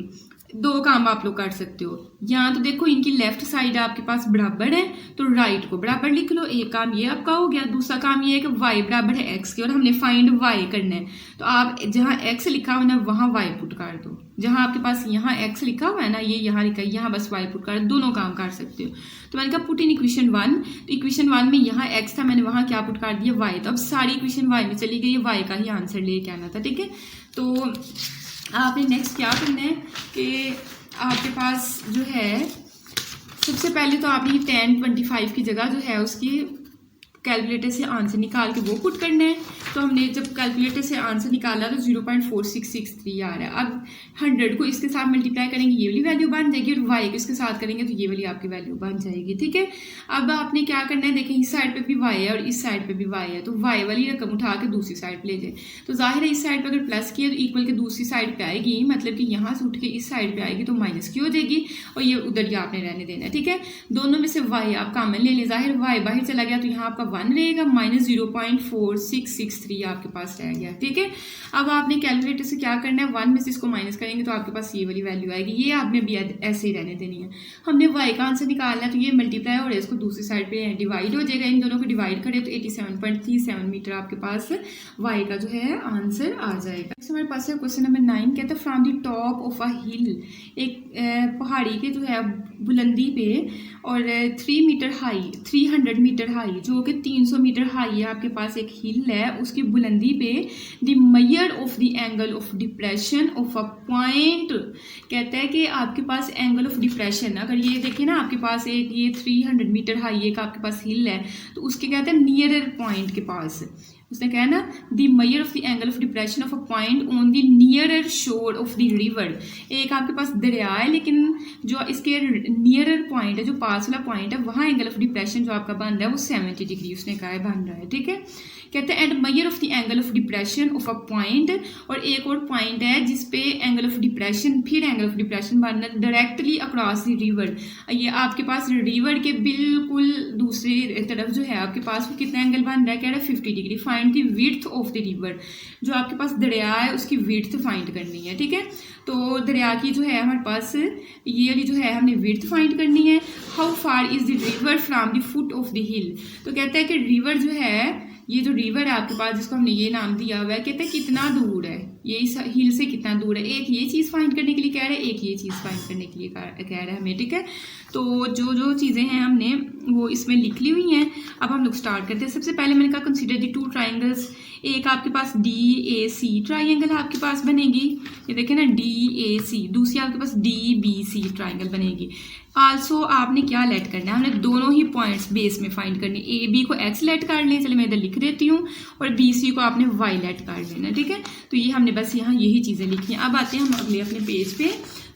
दो काम आप लोग कर सकते हो, यहाँ तो देखो इनकी लेफ्ट साइड आपके पास बराबर है तो राइट को बराबर लिख लो, एक काम ये आपका हो गया। दूसरा काम ये है कि y बराबर है x के और हमने फाइंड y करना है, तो आप जहाँ x लिखा हुआ है ना वहाँ y पुट कर दो, जहाँ आपके पास यहाँ x लिखा हुआ है ना ये यहाँ लिखा है, यहाँ बस y पुट कर, दोनों काम कर सकते हो। तो मैंने कहा पुट इन इक्वेशन 1, तो इक्वेशन 1 में यहाँ x था, मैंने वहाँ क्या पुट कर दिया, y। तो अब सारी इक्वेशन y में चली गई, y का ही आंसर लेके आना था। ठीक है, तो आपने नेक्स्ट क्या करना है कि आपके पास जो है सबसे पहले तो आपने tan 25 की जगह जो है उसकी कैलकुलेटर से आंसर निकाल के वो पुट करना है। तो हमने जब कैलकुलेटर से आंसर निकाला तो 0.4663 आ रहा है। अब 100 को इसके साथ मल्टीप्लाई करेंगे ये वाली वैल्यू बन जाएगी और y को इसके साथ करेंगे तो ये वाली आपकी वैल्यू बन जाएगी। ठीक है, अब आपने क्या करना है, देखें इस साइड पे भी y है और इस साइड पे भी y है, तो y वाली रकम उठा के दूसरी साइड पे ले जाए। तो जाहिर है इस साइड पे अगर प्लस किया तो इक्वल के दूसरी साइड पे आएगी, मतलब कि यहाँ से उठ के इस साइड पे आएगी तो माइनस की हो जाएगी और ये उधर ही आपने रहने देना है। ठीक है, दोनों में से y आप कॉमन ले लें, जाहिर y बाहर चला गया तो यहाँ आपका 1 रहेगा, माइनस 0.4663 आपके पास रह गया। ठीक है, अब आपने कैलकुलेटर से क्या करना है, 1 में से इसको माइनस करेंगे तो आपके पास ये वाली वैल्यू आएगी, ये आपने भी ऐसे ही रहने देनी है। हमने y का आंसर निकालना है तो ये मल्टीप्लाई हो रहा है, इसको दूसरी साइड पे डिवाइड हो जाएगा, इन दोनों को डिवाइड करें तो 87.37 मीटर आपके पास y का जो है आंसर आ जाएगा। हमारे पास है क्वेश्चन नंबर 9, कहता है from the top of a hill, एक पहाड़ी के जो है बुलंदी पे और 300 मीटर हाई जो कि 300 मीटर हाई है, आपके पास एक हिल है, उसकी बुलंदी पे the measure of the angle of depression of a point. कहता है कि आपके पास एंगल ऑफ डिप्रेशन, अगर ये देखें ना आपके पास एक ये 300 मीटर हाई एक आपके पास हिल है, तो उसके कहते हैं नियरर पॉइंट के पास उसने कहा ना the measure of the angle of depression of a point on the nearer शोर ऑफ द रिवर। एक आपके पास दरिया है लेकिन जो इसके नियरर पॉइंट है, जो पास वाला पॉइंट है, वहाँ एंगल ऑफ डिप्रेशन जो आपका बन रहा है वो 70 डिग्री उसने कहा है बन रहा है। ठीक है, कहते हैं and measure of the angle of depression of a point, और एक और पॉइंट है जिसपे एंगल ऑफ डिप्रेशन, फिर एंगल ऑफ डिप्रेशन बनना डायरेक्टली अक्रॉस द रिवर। ये आपके पास रिवर के बिल्कुल दूसरी तरफ जो है आपके पास वो कितना एंगल बन रहा है, कह रहा है 50 degree. Find the width of the river, जो आपके पास दरिया है उसकी विड्थ फाइंड करनी है। ठीक है, तो दरिया की जो है हमारे पास ये वाली जो है हमने विड्थ फाइंड करनी है। How far is the river from the foot of the हिल, तो कहता है कि रिवर जो है, ये जो रिवर है आपके पास जिसको हमने ये नाम दिया हुआ है, कहते हैं कितना दूर है ये इस हिल से, कितना दूर है। एक ये चीज़ फाइंड करने के लिए कह रहे हैं, एक ये चीज़ फाइंड करने के लिए कह रहा है हमें। ठीक है, तो जो जो चीज़ें हैं हमने वो इसमें लिख ली हुई हैं। अब हम लोग स्टार्ट करते हैं। सबसे पहले मैंने कहा कंसीडर दी टू ट्राइंगल्स। एक आपके पास DAC ट्राइंगल आपके पास बनेगी, ये देखें ना DAC। दूसरी आपके पास DBC ट्राइंगल बनेगी। आल्सो आपने क्या लेट करना है, हमने दोनों ही पॉइंट्स बेस में फाइंड करने। AB को X लेट कर लें, चलिए मैं इधर लिख देती हूँ, और BC को आपने Y लेट कर लेना। ठीक है, तो ये हमने बस यहाँ यही चीज़ें लिखी हैं। अब आते हैं हम अगले अपने पेज पे।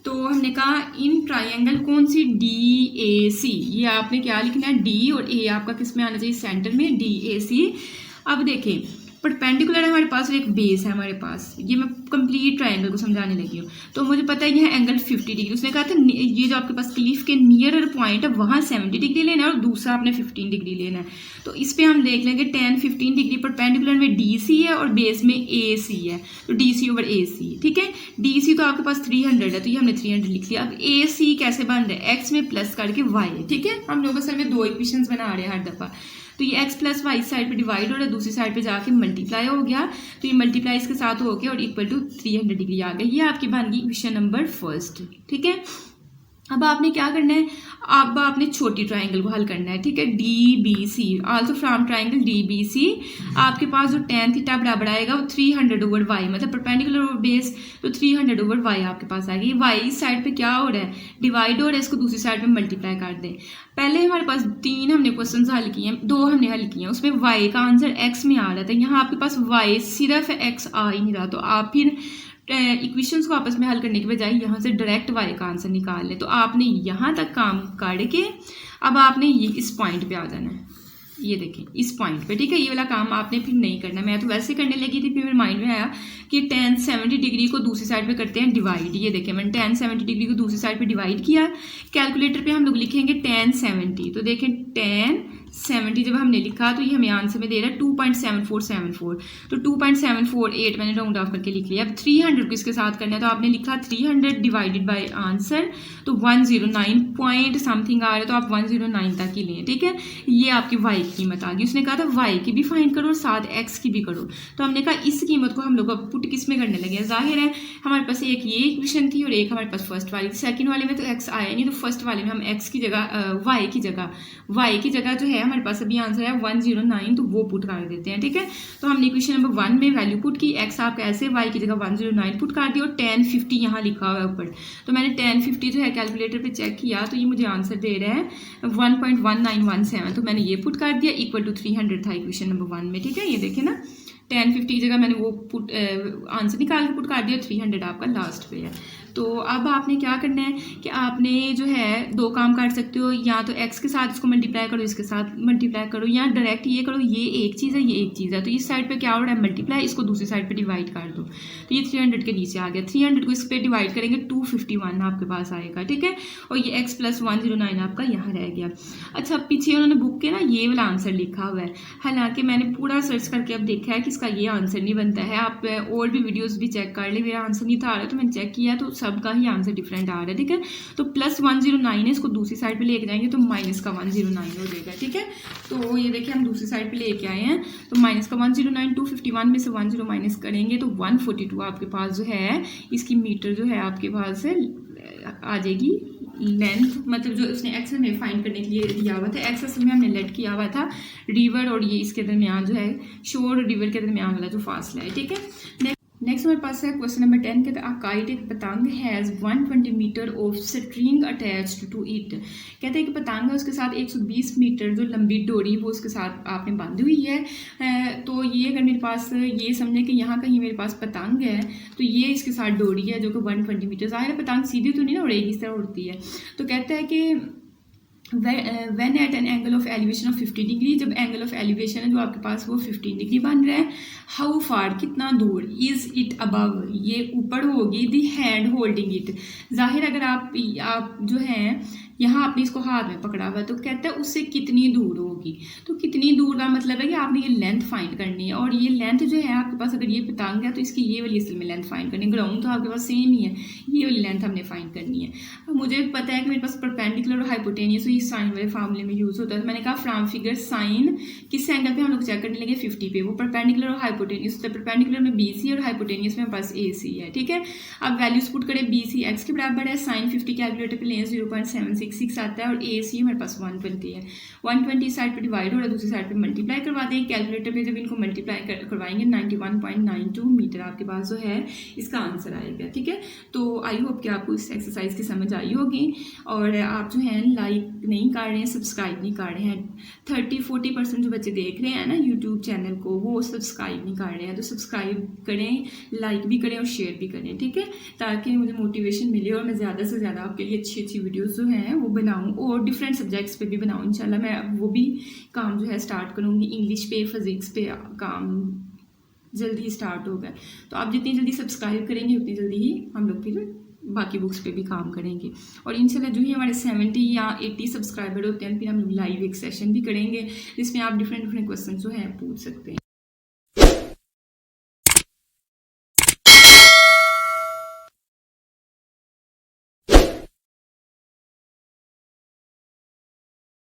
तो हमने कहा इन ट्राइंगल कौन सी DAC, ये आपने क्या लिखना है, D और A आपका किस में आना चाहिए, सेंटर में, DAC। अब देखें परपेंडिकुलर है हमारे पास और एक बेस है हमारे पास। ये मैं कंप्लीट ट्रायंगल को समझाने लगी हूँ। तो मुझे पता है यह एंगल 50 डिग्री, उसने कहा था ये जो आपके पास क्लिफ के नियरर पॉइंट है वहाँ 70 डिग्री लेना है और दूसरा आपने 15 डिग्री लेना है। तो इस पर हम देख लेंगे tan 15 डिग्री परपेंडिकुलर में DC है और बेस में AC है, तो DC ओवर AC। ठीक है, DC तो आपके पास 300 है, तो ये हमने 300 लिख लिया। अब AC कैसे बन रहा है, X में प्लस करके Y है। ठीक है, हम लोग असल में दो इक्वेशंस बना रहे हैं हर दफ़ा। तो ये x प्लस वाई साइड पे डिवाइड हो रहा है, दूसरी साइड पे जाके मल्टीप्लाई हो गया, तो ये मल्टीप्लाई इसके साथ हो गया और इक्वल टू 300 डिग्री आ गया। ये आपकी बन गई इक्वेशन नंबर फर्स्ट। ठीक है, अब आपने क्या करना है, अब आपने छोटी ट्राइंगल को हल करना है। ठीक है, DBC also from triangle DBC आपके पास जो tan थीटा बराबर आएगा वो 300 ओवर y, मतलब परपेंडिकुलर ओवर बेस, तो 300 ओवर y आपके पास आएगी। y इस साइड पे क्या हो रहा है, डिवाइड हो रहा है, इसको दूसरी साइड पे मल्टीप्लाई कर दें। पहले हमारे पास 3 हमने क्वेश्चन हल किए हैं, 2 हमने हल किए हैं, उसमें y का आंसर x में आ रहा था। यहाँ आपके पास y सिर्फ x आ ही नहीं रहा, तो आप फिर इक्वेशंस को आपस में हल करने के बजाय यहाँ से डायरेक्ट y का आंसर निकाल लें। तो आपने यहाँ तक काम करके अब आपने ये इस पॉइंट पे आ जाना है, ये देखें इस पॉइंट पे। ठीक है, ये वाला काम आपने फिर नहीं करना, मैं तो वैसे करने लगी थी, फिर मेरे माइंड में आया कि tan 70 डिग्री को दूसरी साइड पे करते हैं डिवाइड। ये देखें मैंने tan 70 डिग्री को दूसरी साइड पे डिवाइड किया। कैलकुलेटर पे हम लोग लिखेंगे tan 70, तो देखें tan 70 जब हमने लिखा तो ये हमें आंसर में दे रहा है 2.7474, तो 2.748 मैंने राउंड ऑफ करके लिख लिया। अब 300 को इसके साथ करना है, तो आपने लिखा 300 डिवाइडेड बाय आंसर, तो 109 पॉइंट समथिंग आ रहा है, तो आप 109 तक ही लें। ठीक है, ये आपकी y की कीमत आ गई। उसने कहा था y की भी फाइंड करो और साथ x की भी करो, तो हमने कहा इस कीमत को हम लोग अब पुट किस में करने लगे। जाहिर है हमारे पास एक ये इक्वेशन थी और एक हमारे पास फर्स्ट वाली थी। सेकंड वाले में तो x आया नहीं, तो फर्स्ट वाले में हम x की जगह y की जगह जो है हमारे पास अभी आंसर है 109, तो वो पुट कर देते हैं। ठीक है, तो हमने इक्वेशन नंबर 1 में वैल्यू पुट की, x आपका ऐसे, y की जगह 109 पुट कर दिया और tan 50 यहाँ लिखा हुआ है ऊपर, तो मैंने tan 50 जो है कैलकुलेटर पे चेक किया तो ये मुझे आंसर दे रहा है 1.1917, तो मैंने ये पुट कर दिया, इक्वल टू 300 था इक्वेशन नंबर 1 में। ठीक है, ये देखें ना tan 50 की जगह मैंने वो पुट आंसर निकाल के पुट कर दिया, 300 आपका लास्ट पे है। तो अब आपने क्या करना है कि आपने जो है दो काम कर सकते हो, या तो x के साथ इसको मल्टीप्लाई करो, इसके साथ मल्टीप्लाई करो, या डायरेक्ट ये करो, ये एक चीज़ है ये एक चीज़ है, तो इस साइड पे क्या हो रहा है मल्टीप्लाई, इसको दूसरी साइड पे डिवाइड कर दो, तो ये 300 के नीचे आ गया। 300 को इस पर डिवाइड करेंगे 251 आपके पास आएगा। ठीक है, और ये x प्लस 109 आपका यहाँ रह गया। अच्छा, पीछे उन्होंने बुक के ना ये वाला आंसर लिखा हुआ है, हालांकि मैंने पूरा सर्च करके अब देखा है कि इसका ये आंसर नहीं बनता है। आप और भी वीडियोज़ भी चेक कर ले, मेरा आंसर नहीं था आ रहा, तो मैंने चेक किया तो सबका ही आंसर डिफरेंट आ रहा है। ठीक है, तो प्लस 109 है, इसको दूसरी साइड पे लेके जाएंगे तो माइनस का 109 हो जाएगा। ठीक है, तो ये देखिए हम दूसरी साइड पे लेके आए हैं, तो माइनस का 109, 251 में से 10 माइनस करेंगे तो 142 आपके पास जो है इसकी मीटर जो है आपके पास है आ जाएगी लेंथ, मतलब जो उसने एक्सेस में फाइंड करने के लिए दिया हुआ था, एक्सेस में हमने लेट किया हुआ था रिवर और ये इसके दरमियान जो है शोर और रिवर के दरमियान वाला जो फासला है। ठीक है, नेक्स्ट हमारे पास है क्वेश्चन नंबर 10 कहते हैं अ काइट, एक पतंग has 120 metre of string attached to it. कहते हैं कि पतंग है उसके साथ 120 मीटर जो लंबी डोरी वो उसके साथ आपने बांधी हुई है। तो ये अगर मेरे पास ये समझे कि यहाँ कहीं मेरे पास पतंग है तो ये इसके साथ डोरी है जो कि 120 मीटर। ज़ाहिर है पतंग सीधी तो नहीं ना उड़ेगी, इस तरह उड़ती है। तो कहता है कि when at an angle of elevation of 50 degree, जब एंगल ऑफ एलिवेशन है जो आपके पास वो 15 डिग्री बन रहा है, हाउ फार कितना दूर, इज इट अबव ये ऊपर होगी, दी हैंड होल्डिंग इट। जाहिर अगर आप जो है यहाँ आपने इसको हाथ में पकड़ा हुआ है तो कहता है उससे कितनी दूर होगी। तो कितनी दूर का मतलब है कि आपने ये लेंथ फाइंड करनी है, और ये लेंथ जो है आपके पास अगर ये पतंग है तो इसकी ये वाली असल में लेंथ फाइंड करनी है। ग्राउंड तो आपके पास सेम ही है, ये वाली लेंथ हमने फाइंड करनी है। अब मुझे पता है कि मेरे पास परपेंडिकुलर और हाइपोटेनियस तो इस साइन वाले फार्मूले में यूज़ होता है। तो मैंने कहा फ्रॉम फिगर साइन किस एंगल पे हम लोग चेक करने लगे 50 पे, वो परपेंडिकुलर और हाइपोटेनियस होता है। परपेंडिकुलर में BC और हाइपोटेनियस में पास AC है, ठीक है। अब वैल्यूज पुट करें, BC x के बराबर है, साइन 50 कैलकुलेटर पे लें 0.766 आता है, और AC हमारे पास 120 है। 120 साइड पे डिवाइड हो रहा है, दूसरी साइड पे मल्टीप्लाई करवा देंगे। कैलकुलेटर पे जब इनको मल्टीप्लाई करवाएंगे 91.92 मीटर आपके पास जो है इसका आंसर आएगा, ठीक है। तो आई होप कि आपको इस एक्सरसाइज की समझ आई होगी, और आप जो है लाइक नहीं कर रहे हैं, सब्सक्राइब नहीं कर रहे हैं। 30-40% जो बच्चे देख रहे हैं ना यूट्यूब चैनल को, वो सब्सक्राइब नहीं कर रहे हैं। तो सब्सक्राइब करें, लाइक भी करें और शेयर भी करें, ठीक है, ताकि मुझे मोटिवेशन मिले और मैं ज़्यादा से ज़्यादा आपके लिए अच्छी अच्छी वीडियोज़ जो हैं वो बनाऊँ, और डिफरेंट सब्जेक्ट्स पे भी बनाऊँ। इंशाल्लाह मैं वो भी काम जो है स्टार्ट करूँगी। इंग्लिश पे, फिजिक्स पे काम जल्दी स्टार्ट होगा। तो आप जितनी जल्दी सब्सक्राइब करेंगे उतनी जल्दी ही हम लोग फिर बाकी बुक्स पे भी काम करेंगे। और इंशाल्लाह जो ही हमारे 70 या 80 सब्सक्राइबर होते हैं फिर हम लोग लाइव एक सेशन भी करेंगे जिसमें आप डिफरेंट क्वेश्चन जो है पूछ सकते हैं।